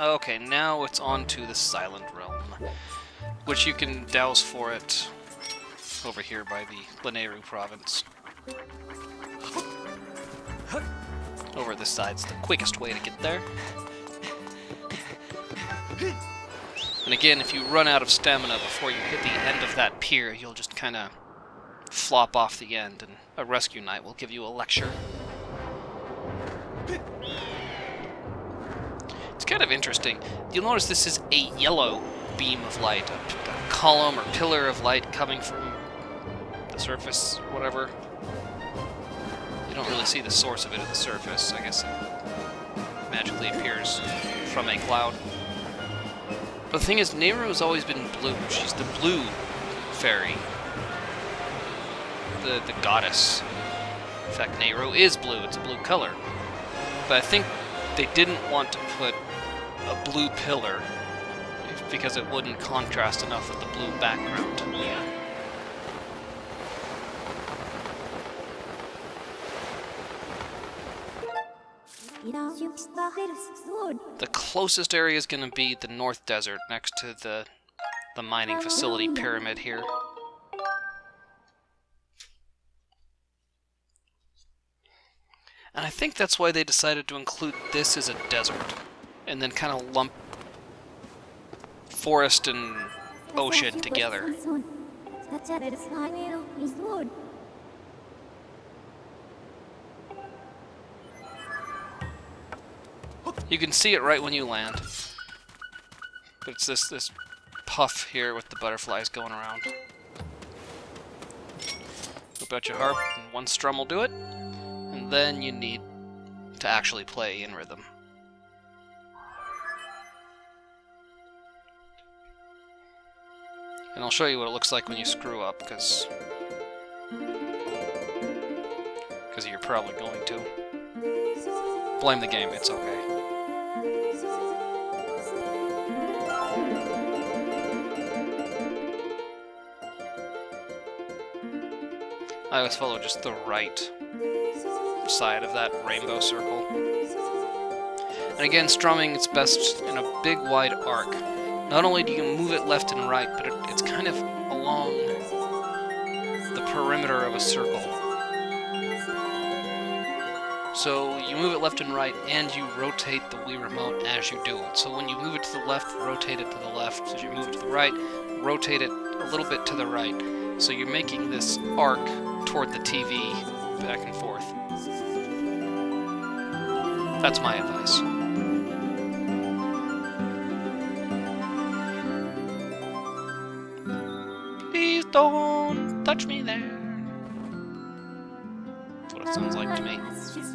Okay, now it's on to the Silent Realm, which you can douse for it over here by the Lanayru province. Over this side's the quickest way to get there. And again, if you run out of stamina before you hit the end of that pier, you'll just kind of flop off the end, and a rescue knight will give you a lecture. It's kind of interesting. You'll notice this is a yellow beam of light, a column or pillar of light coming from the surface, or whatever. You don't really see the source of it at the surface. I guess it magically appears from a cloud. But the thing is, Nehru has always been blue. She's the blue fairy. The goddess. In fact, Nehru is blue. It's a blue color. But I think they didn't want to put a blue pillar because it wouldn't contrast enough with the blue background. The closest area is going to be the North Desert, next to the mining facility pyramid here. And I think that's why they decided to include this as a desert, and then kind of lump forest and ocean together. You can see it right when you land. But it's this puff here with the butterflies going around. Whip out your harp, and one strum will do it. And then you need to actually play in rhythm. And I'll show you what it looks like when you screw up, because you're probably going to. Blame the game, it's okay. I always follow just the right side of that rainbow circle. And again, strumming is best in a big wide arc. Not only do you move it left and right, but it's kind of along the perimeter of a circle. So you move it left and right, and you rotate the Wii Remote as you do it. So when you move it to the left, rotate it to the left. As you move it to the right, rotate it a little bit to the right. So you're making this arc toward the TV, back and forth. That's my advice. Please don't touch me there. That's what it sounds like to me.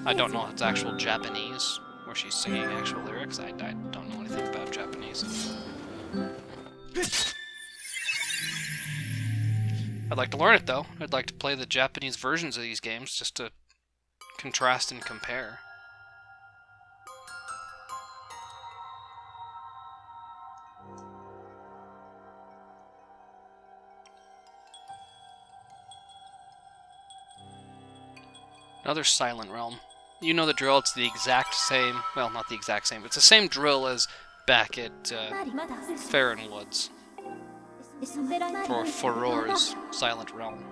I don't know if it's actual Japanese, where she's singing actual lyrics. I don't know anything about Japanese. I'd like to learn it, though. I'd like to play the Japanese versions of these games, just to contrast and compare. Another Silent Realm. You know the drill, it's the exact same, well, not the exact same, but it's the same drill as back at Farron Woods. For Furor's Silent Realm.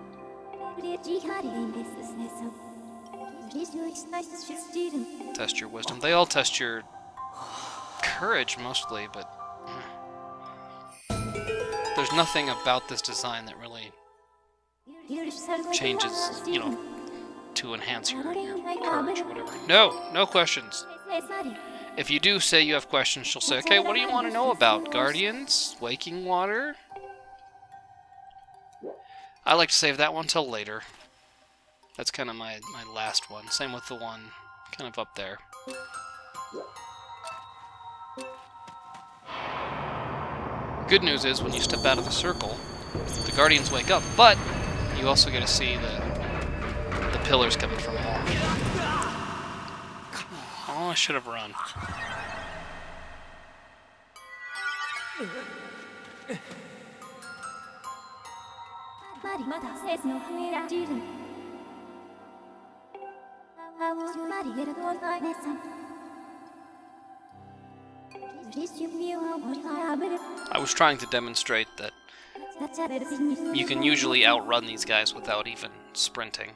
Test your wisdom. They all test your courage mostly, but there's nothing about this design that really changes, you know, to enhance your courage or whatever. No questions. If you do say you have questions, she'll say, okay, what do you want to know about? Guardians? Waking Water? I like to save that one till later. That's kind of my last one. Same with the one kind of up there. Good news is, when you step out of the circle, the Guardians wake up, but you also get to see the pillars coming from all. Oh, I should have run. I was trying to demonstrate that you can usually outrun these guys without even sprinting.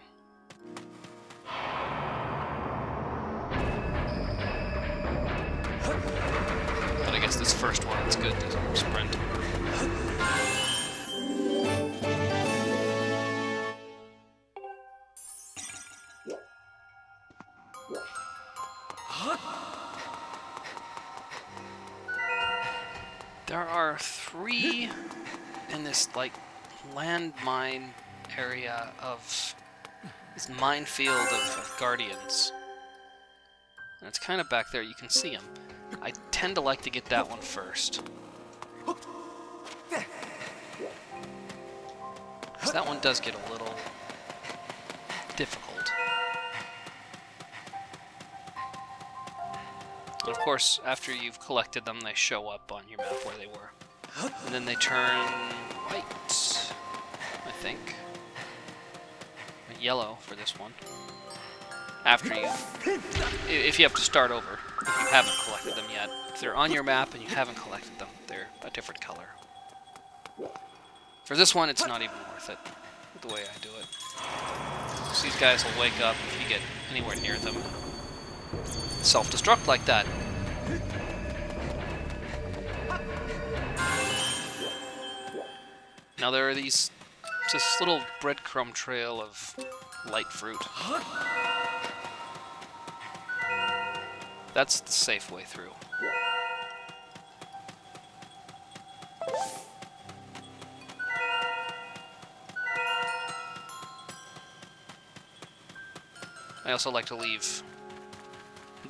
But I guess this first one, it's good to sprint. There are 3 in this, like, landmine area of this minefield of guardians. And it's kind of back there, you can see them. I tend to like to get that one first. Because that one does get a little difficult. And of course, after you've collected them, they show up on your map where they were. And then they turn white, I think. Or yellow for this one. After you... if you have to start over, if you haven't collected them yet. If they're on your map and you haven't collected them, they're a different color. For this one, it's not even worth it, the way I do it. So these guys will wake up if you get anywhere near them. Self-destruct like that. Now there are this little breadcrumb trail of light fruit. That's the safe way through. I also like to leave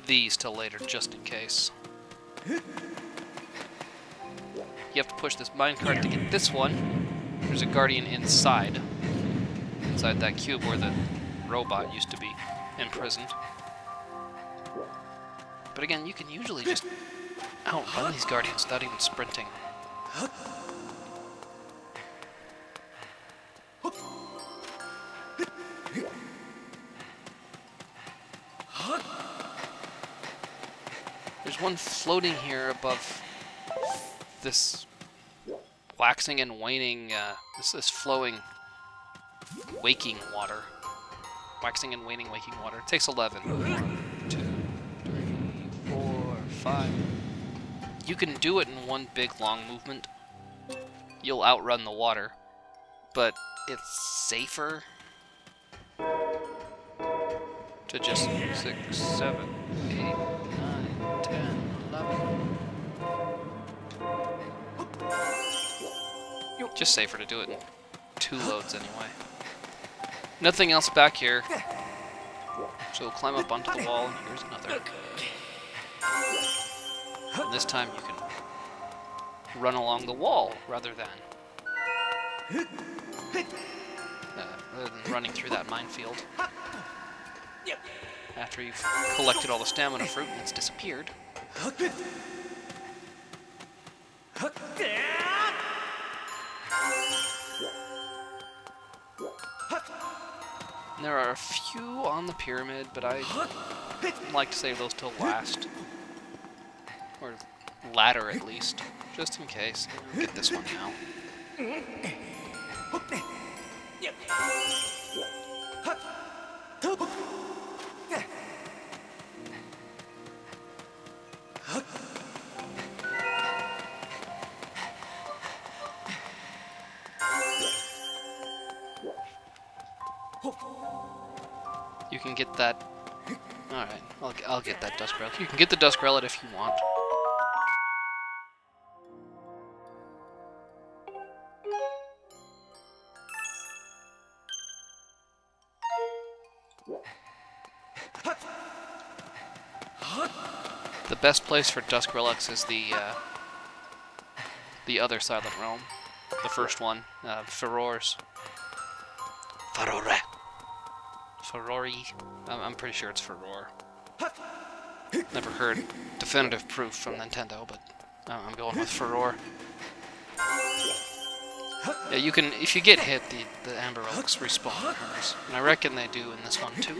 these till later, just in case. You have to push this minecart to get this one. There's a guardian inside that cube where the robot used to be imprisoned. But again, you can usually just outrun these guardians without even sprinting. There's one floating here above this waxing and waning, this flowing, waking water. Waxing and waning, waking water. It takes 11. 1, 2, 3, 4, 5. You can do it in one big long movement. You'll outrun the water, but it's safer to just 6, 7, 8, 9, 10, 11. Just safer to do it in 2 loads anyway. Nothing else back here. So we'll climb up onto the wall, and here's another. And this time you can run along the wall rather than running through that minefield. After you've collected all the stamina fruit and it's disappeared. And there are a few on the pyramid, but I like to save those till last. Or ladder at least, just in case. Get this one now. You can get that. Alright, I'll get that Dusk Relic. You can get the Dusk Relic if you want. The best place for Dusk Relics is the other Silent Realm. The first one, Furor's. Furore. Furori. I'm pretty sure it's Furor. Never heard definitive proof from Nintendo, but I'm going with Furor. Yeah, you can, if you get hit, the Amber Relics respawn in hers. And I reckon they do in this one too.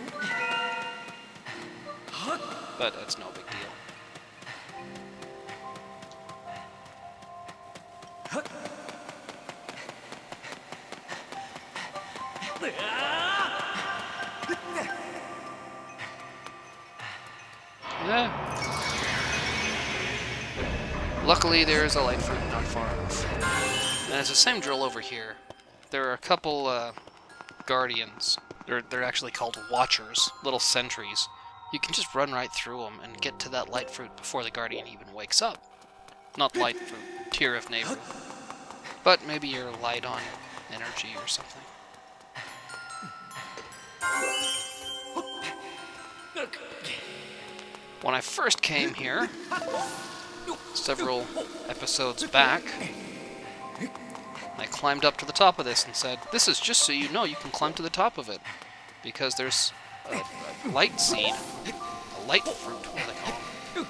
But it's no big deal. Luckily, there is a light fruit not far off. And it's the same drill over here. There are a couple guardians. They're actually called watchers, little sentries. You can just run right through them and get to that light fruit before the guardian even wakes up. Not light fruit, tier of neighbor. But maybe you're light on energy or something. When I first came here, several episodes back, I climbed up to the top of this and said, this is just so you know you can climb to the top of it. Because there's a light seed, a light fruit, what do they call them?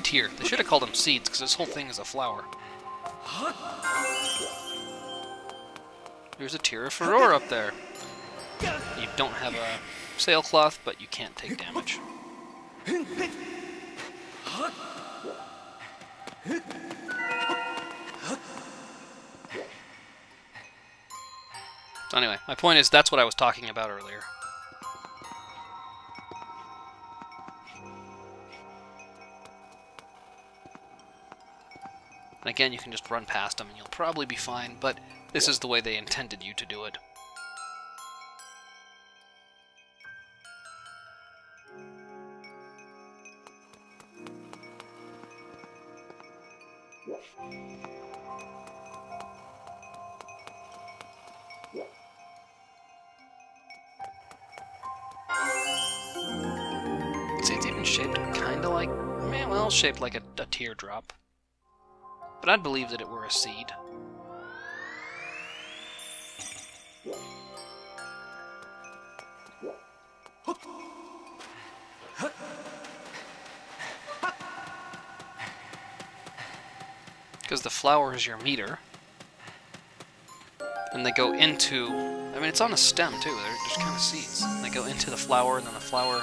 Tier. They should have called them seeds, because this whole thing is a flower. There's a tier of furore up there. You don't have a sailcloth, but you can't take damage. So anyway, my point is that's what I was talking about earlier. And again, you can just run past them and you'll probably be fine, but this is the way they intended you to do it. See, it's even shaped kind of like, well, shaped like a teardrop. But I'd believe that it were a seed. Because the flower is your meter. And they go into... I mean, it's on a stem, too. They're just kind of seeds. They go into the flower, and then the flower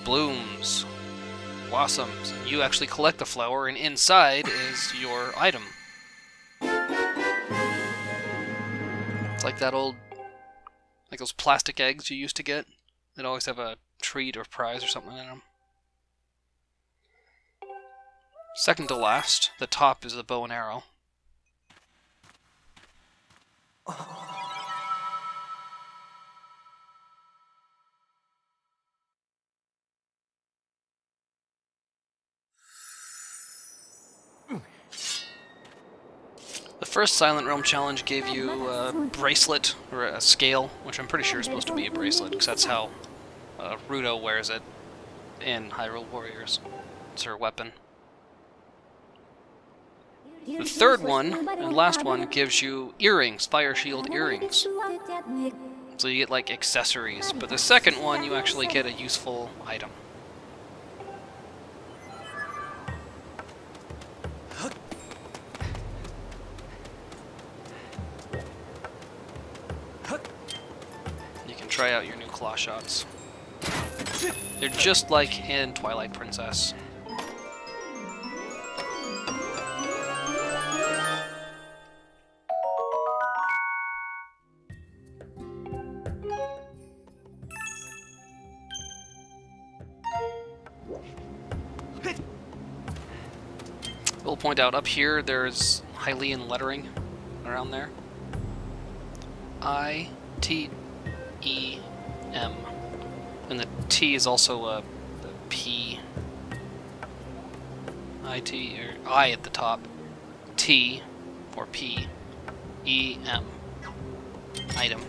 blooms, blossoms, and you actually collect the flower, and inside is your item. It's like that old... like those plastic eggs you used to get. They'd always have a treat or prize or something in them. Second to last, the top is the bow and arrow. The first Silent Realm challenge gave you a bracelet, or a scale, which I'm pretty sure is supposed to be a bracelet, because that's how Ruto wears it in Hyrule Warriors. It's her weapon. The third one, and last one, gives you earrings, Fire Shield earrings. So you get, like, accessories. But the second one, you actually get a useful item. You can try out your new claw shots. They're just like in Twilight Princess. We'll point out up here there's Hylian lettering around there. I-T-E-M. And the T is also a P. I-T, or I at the top. T, or P. E-M. Item.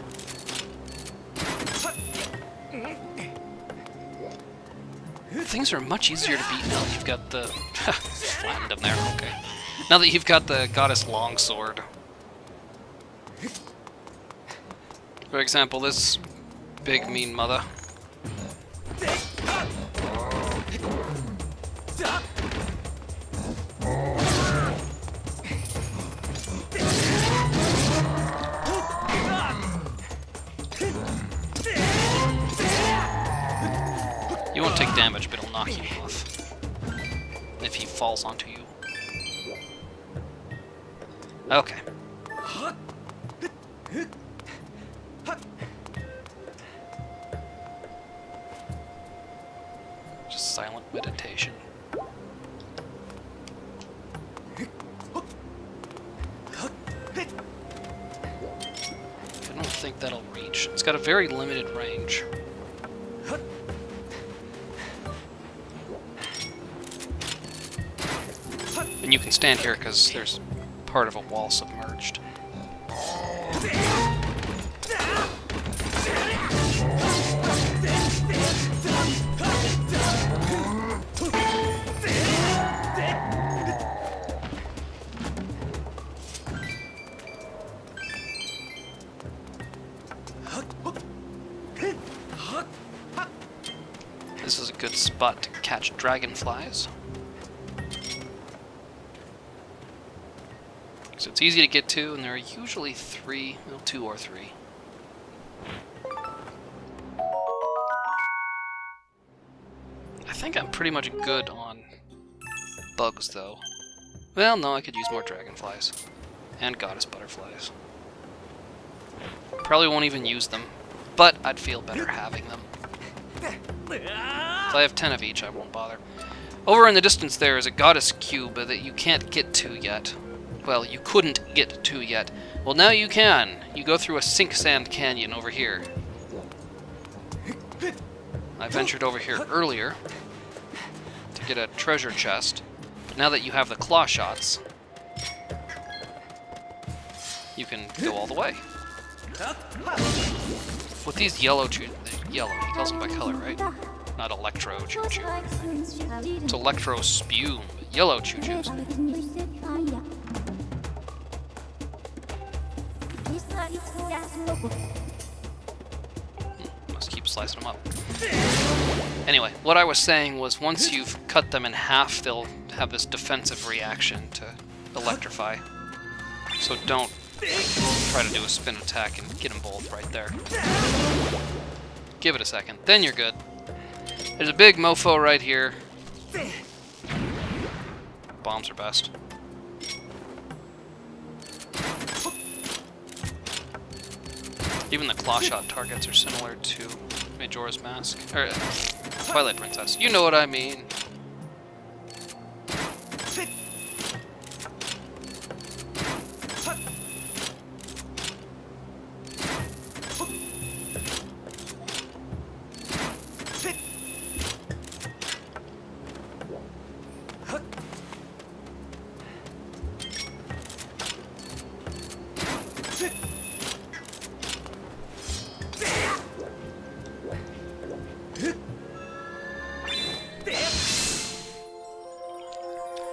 Things are much easier to beat now that you've got the... flattened them there, okay. Now that you've got the Goddess Longsword. For example, this big mean mother. You won't take damage, but it'll knock you off if he falls onto you. Okay. Just silent meditation. I don't think that'll reach. It's got a very limited range. And you can stand here because there's part of a wall submerged. This is a good spot to catch dragonflies. So it's easy to get to, and there are usually two or three. I think I'm pretty much good on bugs, though. Well, no, I could use more dragonflies. And goddess butterflies. Probably won't even use them, but I'd feel better having them. If I have 10 of each, I won't bother. Over in the distance there is a goddess cube that you can't get to yet. Well, you couldn't get to yet. Well, now you can. You go through a sink sand canyon over here. I ventured over here earlier to get a treasure chest, but now that you have the claw shots, you can go all the way. With these yellow he tells them by color, right? Not electro choo-choo. It's electro spume, yellow choo-choos. Must keep slicing them up. Anyway, what I was saying was once you've cut them in half, they'll have this defensive reaction to electrify. So don't try to do a spin attack and get them both right there. Give it a second, then you're good. There's a big mofo right here. Bombs are best. Even the claw shot targets are similar to Majora's Mask. Or Twilight Princess. You know what I mean.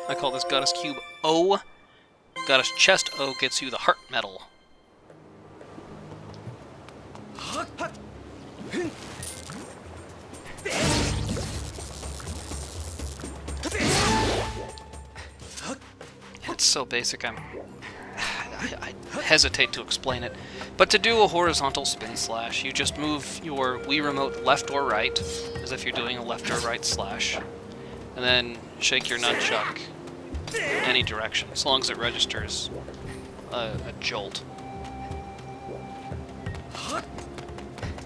I call this Goddess Cube O. Goddess Chest O gets you the Heart Medal. It's so basic, I hesitate to explain it. But to do a horizontal spin slash, you just move your Wii Remote left or right, as if you're doing a left or right slash, and then shake your nunchuck any direction, as long as it registers a jolt.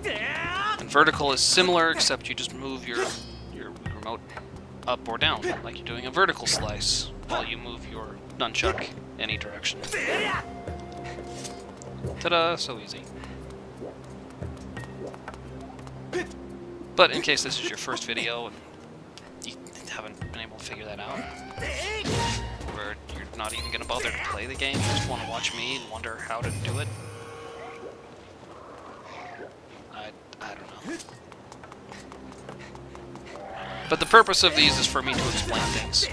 And vertical is similar, except you just move your remote up or down, like you're doing a vertical slice, while you move your nunchuck any direction. Ta-da! So easy. But in case this is your first video and you haven't been able to figure that out, or you're not even going to bother to play the game, you just want to watch me and wonder how to do it, I don't know. But the purpose of these is for me to explain things.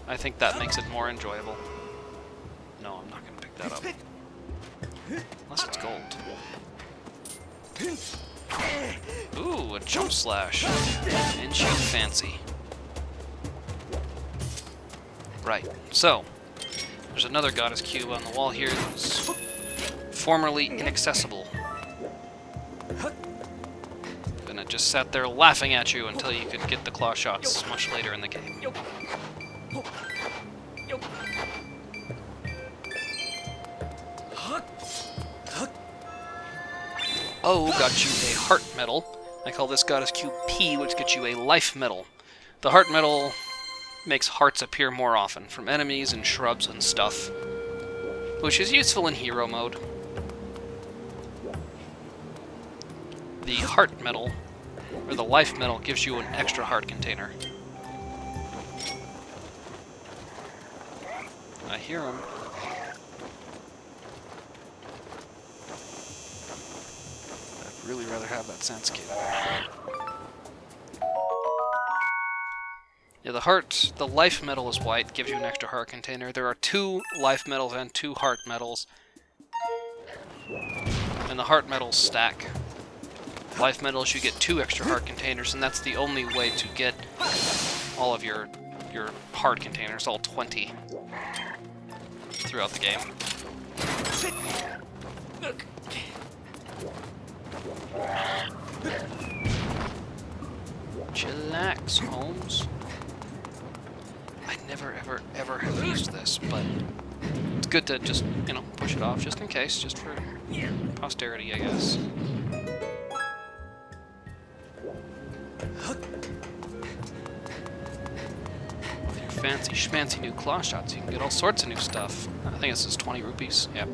I think that makes it more enjoyable. No, I'm not going to pick that up. Unless it's gold. Ooh, a jump slash. Ain't you fancy? Right, so there's another goddess cube on the wall here that's formerly inaccessible. And it just sat there laughing at you until you could get the claw shots much later in the game. O got you a heart medal. I call this Goddess Cube P, which gets you a life medal. The heart metal makes hearts appear more often from enemies and shrubs and stuff, which is useful in hero mode. The heart metal, or the life metal, gives you an extra heart container. I hear him. I'd really rather have that sense kit. Yeah, the life metal is white, gives you an extra heart container. There are 2 life metals and 2 heart metals. And the heart metals stack. Life metals, you get 2 extra heart containers, and that's the only way to get all of your heart containers, all 20, throughout the game. Chillax, Holmes. I never, ever have used this, but it's good to just, you know, push it off just in case, just for posterity, I guess. With your fancy schmancy new claw shots, you can get all sorts of new stuff. I think this is 20 rupees. Yep.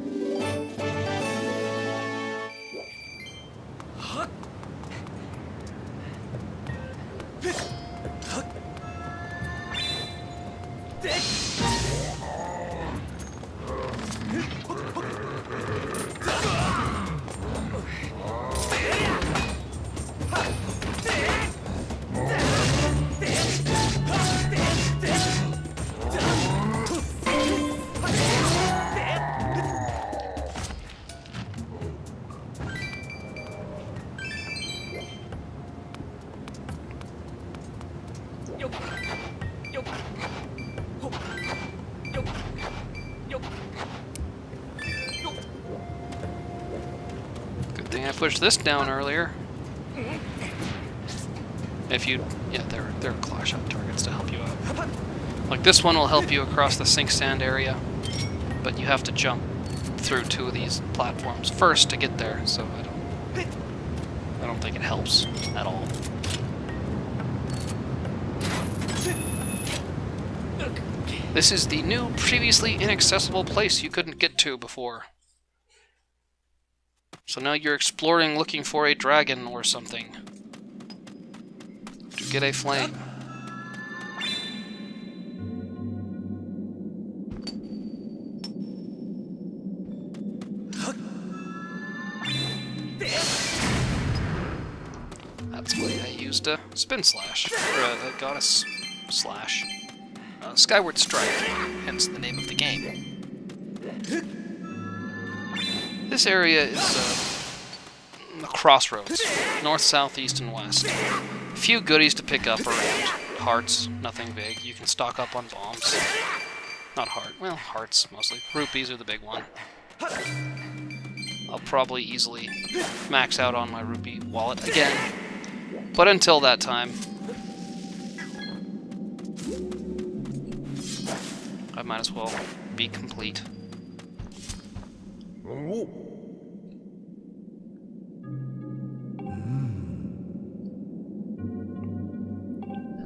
Good thing I pushed this down earlier. If you... yeah, they're claw shot targets to help you out. Like this one will help you across the sink sand area, but you have to jump through 2 of these platforms first to get there, so I don't think it helps at all. This is the new, previously inaccessible place you couldn't get to before. So now you're exploring looking for a dragon or something. To get a flame. That's why I used a spin slash, or a goddess slash. Skyward Strike, hence the name of the game. This area is a crossroads, north, south, east, and west. A few goodies to pick up around. Hearts, nothing big. You can stock up on bombs. Not hearts mostly. Rupees are the big one. I'll probably easily max out on my rupee wallet again. But until that time, I might as well be complete.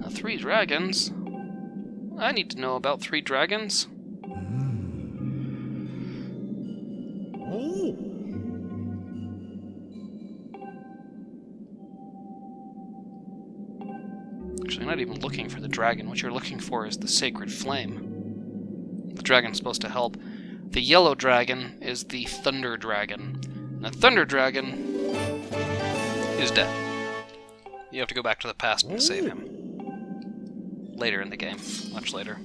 Now, 3 dragons? I need to know about 3 dragons. Actually, I'm not even looking for the dragon. What you're looking for is the sacred flame. The dragon's supposed to help. The yellow dragon is the thunder dragon. And the thunder dragon is dead. You have to go back to the past and save him. Later in the game. Much later.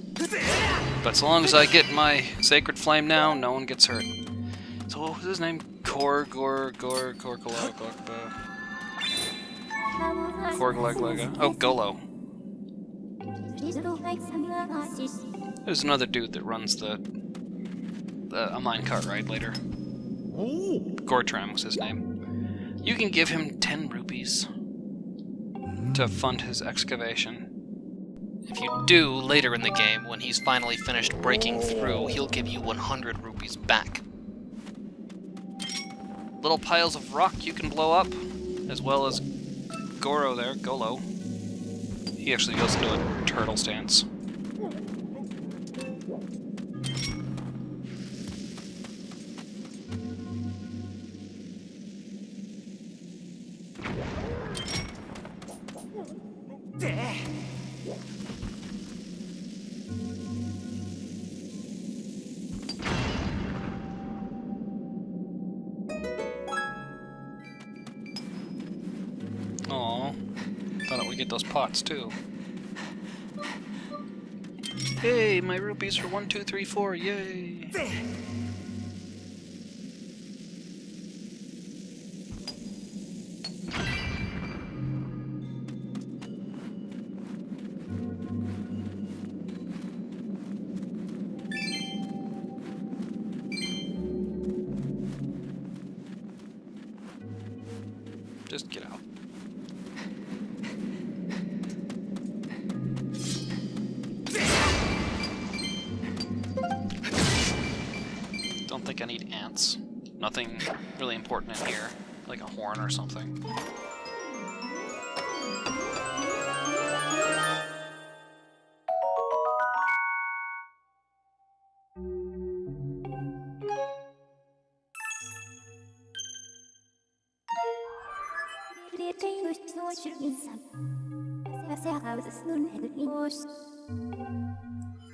But so long as I get my sacred flame now, no one gets hurt. So what was his name? Oh, Golo. There's another dude that runs a minecart ride later. Gortram was his name. You can give him 10 rupees to fund his excavation. If you do, later in the game, when he's finally finished breaking through, he'll give you 100 rupees back. Little piles of rock you can blow up, as well as Golo. He actually goes into a turtle stance. Aw, thought it would get those pots too. Hey, my rupees for 1, 2, 3, 4, yay! Just get out. Don't think I need ants. Nothing really important in here, like a horn or something.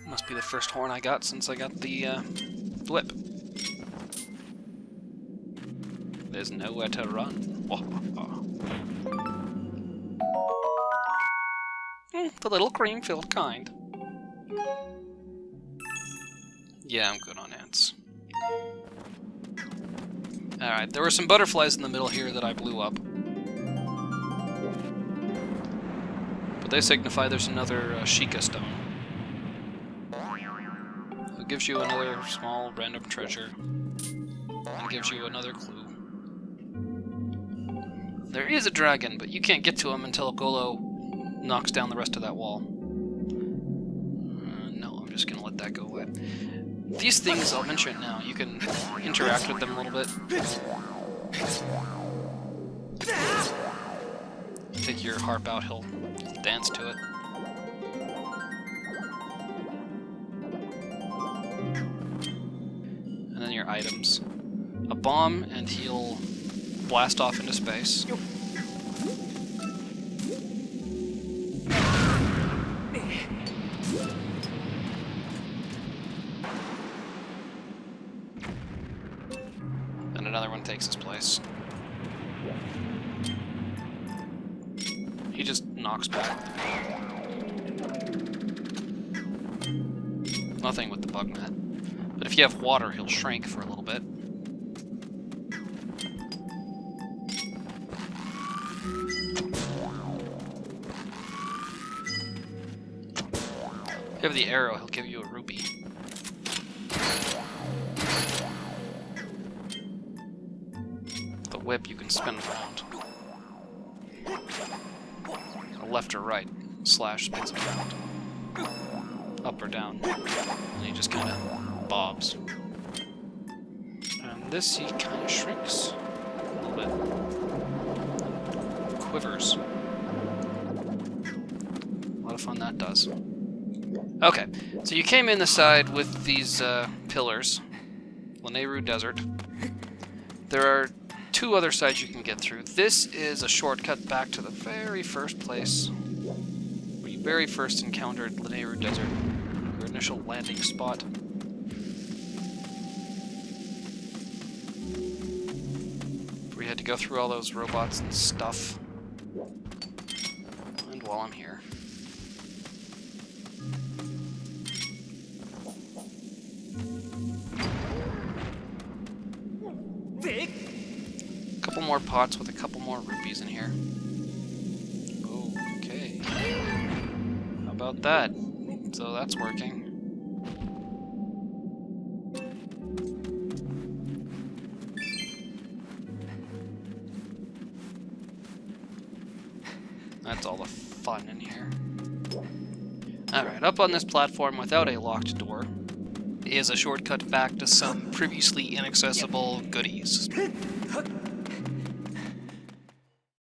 Must be the first horn I got since I got the whip. There's nowhere to run. The little cream-filled kind. Yeah, I'm good on ants. Alright, there were some butterflies in the middle here that I blew up. But they signify there's another Sheikah stone. It gives you another small random treasure. And gives you another clue. There is a dragon, but you can't get to him until Golo knocks down the rest of that wall. No, I'm just gonna let that go away. These things, I'll mention it now, you can interact with them a little bit. Take your harp out, he'll dance to it. And then your items. A bomb, and he'll blast off into space. And another one takes his place. He just knocks back. Nothing with the bug mat. But if you have water, he'll shrink for a little bit. If you have the arrow, he'll give you a rupee. The whip you can spin around. Left or right, slash spins him around. Up or down. And he just kind of bobs. And this he kind of shrinks a little bit. Quivers. A lot of fun that does. Okay, so you came in the side with these pillars. Lanayru Desert. There are two other sides you can get through. This is a shortcut back to the very first place where you very first encountered Lanayru Desert, your initial landing spot. Where you had to go through all those robots and stuff. And while I'm here. Couple more pots with a couple more rupees in here. Okay. How about that? So that's working. That's all the fun in here. Alright, up on this platform without a locked door is a shortcut back to some previously inaccessible goodies.